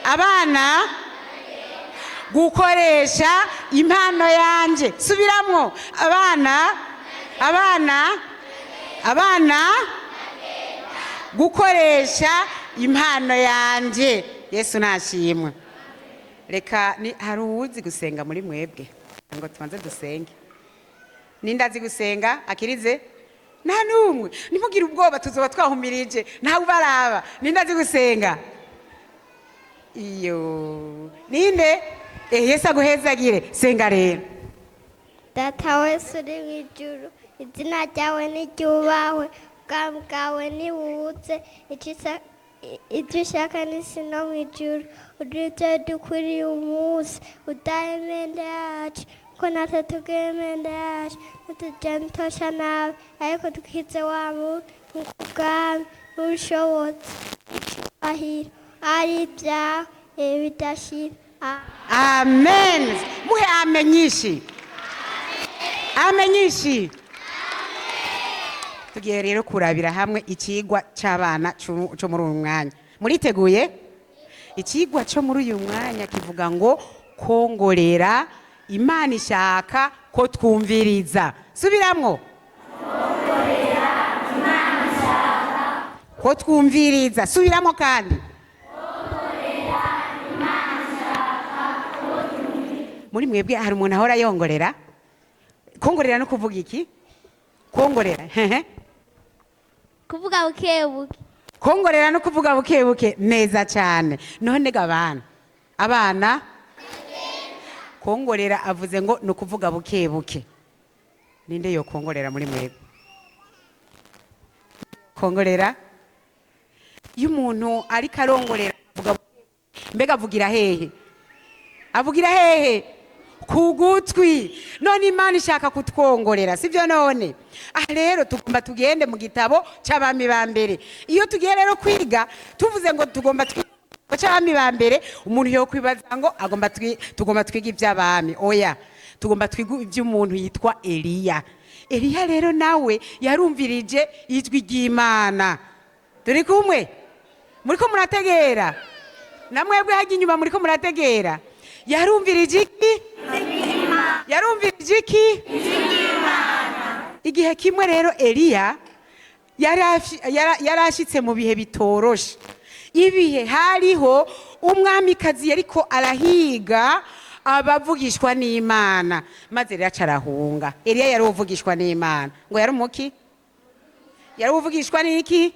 abana gukoresha impano yanje. Subiramwo. Abana gukoresha impano yanje. Yesu nashimwe. Reka hari uwuzi gusenga muri mwebwe ngo tubanze dusenge. Nindazi gusenga akirize nta numwe. Nimugire ubwoba tuzoba twahumirije ntawe ubaraba. Nindazi gusenga iyo ninde Yesu aguhezagire. Senga rero. Data wese uri mw'ijuru, izina ryawe niryubahwe, ubwami bwawe nibuze, icyo ushaka n'isi no mw'ijuru. Uduhe dukwiriye umunsi, udahe imyenda yacu ko natwe tugira imyenda yacu, ntitujyane itosha nawe, ariko dukize wa mubi ubwami n'ubushobozi n'icyubahiro ari ibyawe bidashira. Amen. Muhe amenyishi. Amenyishi. Tugiye rero kurabira hamwe icigwa c'abana cyo muri uyu mwanya. Muriteguye? Icigwa cyo muri uyu mwanya kivuga ngo kongorera. Imana ishaka ko twumviriza. Subiramwo. Kongorera. Imana ishaka ko twumviriza. Subiramwo kandi. Muri mwebwe hari umuntu ahora yongorera? Kongorera no kuvuga iki? Kongorera. Kuvuga bukebuke. Kongorera no kuvuga bukebuke neza cyane. None abana kongorera avuze ngo no kuvuga bukebuke. Ninde yo kongorera muri mwebwe? Kongorera iyo umuntu ari karongorera avuga mbega avugira hehe? Avugira hehe? Kugutwi. None Imana ishaka kutwongorera, sivyo none? Rero tugomba tugende mu gitabo c'abami ba mbere. Iyo tugiye rero kwiga tuvuze ngo tugomba c'abami ba mbere, umuntu yo kwibaza ngo tugomba twiga ivy'abami. Oya, tugomba twiga ivy'umuntu yitwa Eliya. Eliya rero nawe yarumvirije ijwi ry'Imana. Turi kumwe? Muriko murategera? Namwebwe hagiye inyuma muriko murategera? Yarumvirije iki? Yarumvirije iki? Igihe kimwe rero Eliya yarashitse mu bihe bitoroshe. Ibihe hariho umwamikazi yariko arahiga abavugishwa n'Imana, maze rero acarahunga. Eliya yari uvugishwa n'Imana ngo yari umuki? Yari uvugishwa n'iki?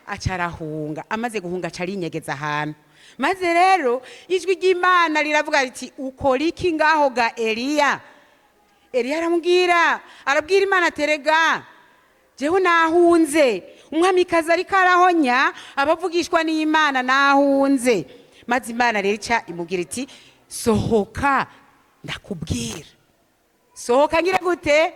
Acarahunga. Amaze guhunga acarinyegeza ahantu. Maze rero ijwi ry'Imana riravuga riti ukora iki ngaho ga Eliya? Eliya arabwira Imana terega jewe nahunze, umwamikazi ariko arahonya abavugishwa n'Imana nahunze. Maze Imana rero imubwira iti sohoka ndakubwira. Sohoka ngire gute?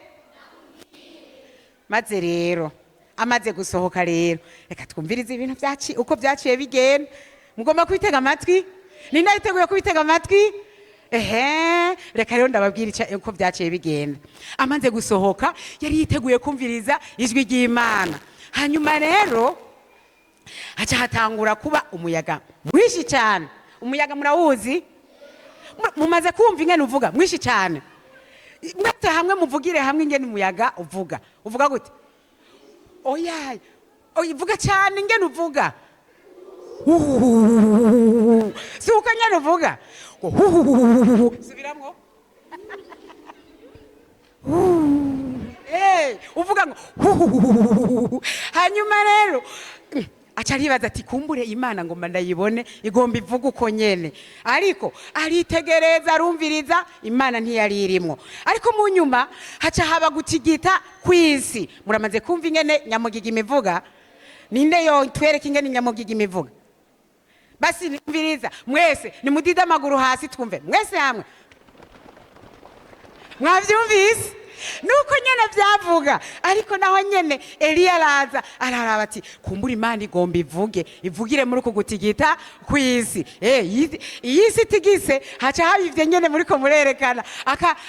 Maze rero amaze gusohoka rero reka twumvirize ibintu uko byaciye bigenda. Mugomba kubitega amatwi. Ninde yiteguye kubitega amatwi? Reka rero ndababwira uko byaciye bigenda. Amaze gusohoka yari yiteguye kumviriza ijwi ry'Imana. Hanyuma rero haca hatangura kuba umuyaga mwinshi cyane. Umuyaga murawuzi? Mumaze kumva ingene uvuga mwinshi cyane. Mwete hamwe muvugire hamwe ingene umuyaga uvuga. Uvuga gute? Oya, uvuga cyane ingene uvuga. Suka nyene uvuga. Subiramwo. Uvuga ngo hanyuma rero acaribaza ati kumbure Imana ngomba ndayibone igomba ivuga uko nyene. Ariko aritegereza arumviriza Imana ntiyari irimwo. Ariko mu nyuma haca haba gutigita kwisi. Muramaze kumva ingene nyamugiga imivuga? Ninde yo twereka ingene nyamugiga imivuga? Basi nimviriza mwese nimudida amaguru hasi twumve mwese hamwe. Mwavyumvise? nuko nyene vyavuga ariko naho nyene Eliya araza araraba ati kumbura Imana igomba ivugire muri uku gutigita kw'isi iyi si itigise haca habivye nyene muriko murerekana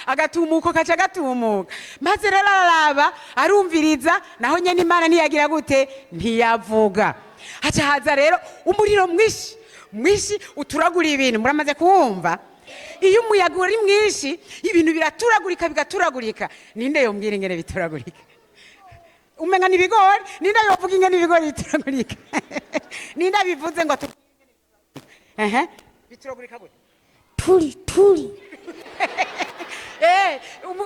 agatumuko kaca gatumuka maze rero araraba arumviriza naho nyene Imana ntiyagira gute ntiyavuga haca haza rero umuriro mwinshi uturagura ibintu muramaze kuwumva iyo umuyaga uri mwinshi ibintu bigaturagurika ninde yombwira ingene bituragurika umenga ni ibigori ninde yovuga ingene ibigori bituragurika ninde bivuze ngo bituragurika gute turi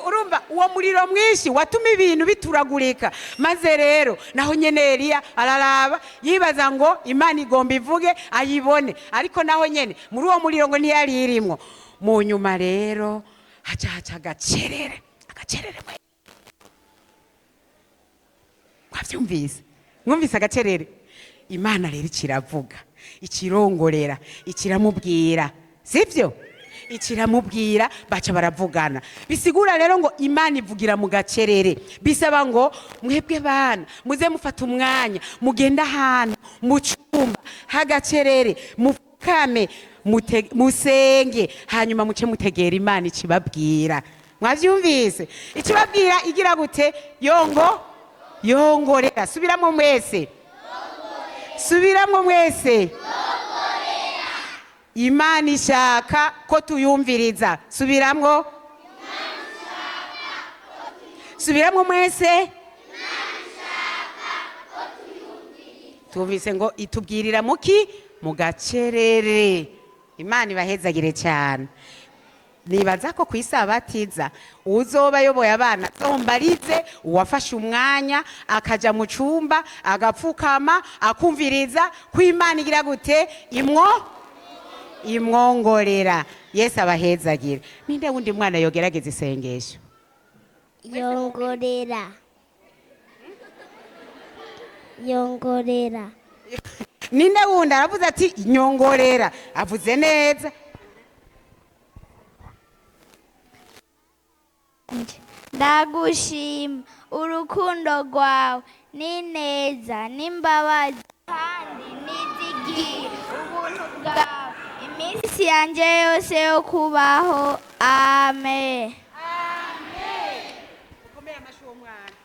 urumva uwo muriro mwinshi watuma ibintu bituragurika maze rero naho nyene Eliya araraba yibaza ngo Imana igomba ivuge ayibone ariko naho nyene muri uwo muriro ngo ntiyari irimwo mu nyuma rero haca agacerere mwumvise agacerere Imana rero ikiravuga ikirongorera ikiramubwira sivyo ikiramubwira baca baravugana bisigura rero ngo Imana ivugira mu gacerere bisaba ngo mwebwe bana muze mufata umwanya mugenda ahantu mu cyumba hagacerere mufukame musenge hanyuma muce mutegera Imana ikibabwira mwavyumvise ikibabwira igira gute yongorera subiramo mwese Imana ishaka ko tuyumviriza subiramo mwese tumvise ngo itubwirira muki mu gacerere Imana ibahezagire cyane nibaza ko kwisabatiza uzoba yoboye abana zombarize uwafashe umwanya akaja mu cyumba agapfukama akumviriza ko Imana igira gute imwongorera Yesu abahezagire ninde wundi mwana yogerageza isengesho yongorera ninde wundi aravuze ati nyongorera avuze neza ndagushima urukundo rwawe ni neza n'imbabazi kandi nizigiye ubuntu bwawe iminsi yanjye yose yo kubaho amen ukomeye amashyi umwana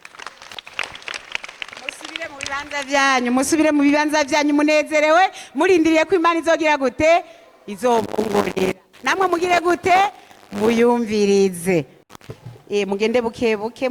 musubire mu bibanza byanyu munezerewe murindiriye ko Imana izogira gute izobungurira namwe mugire gute muyumvirize mugende buke buke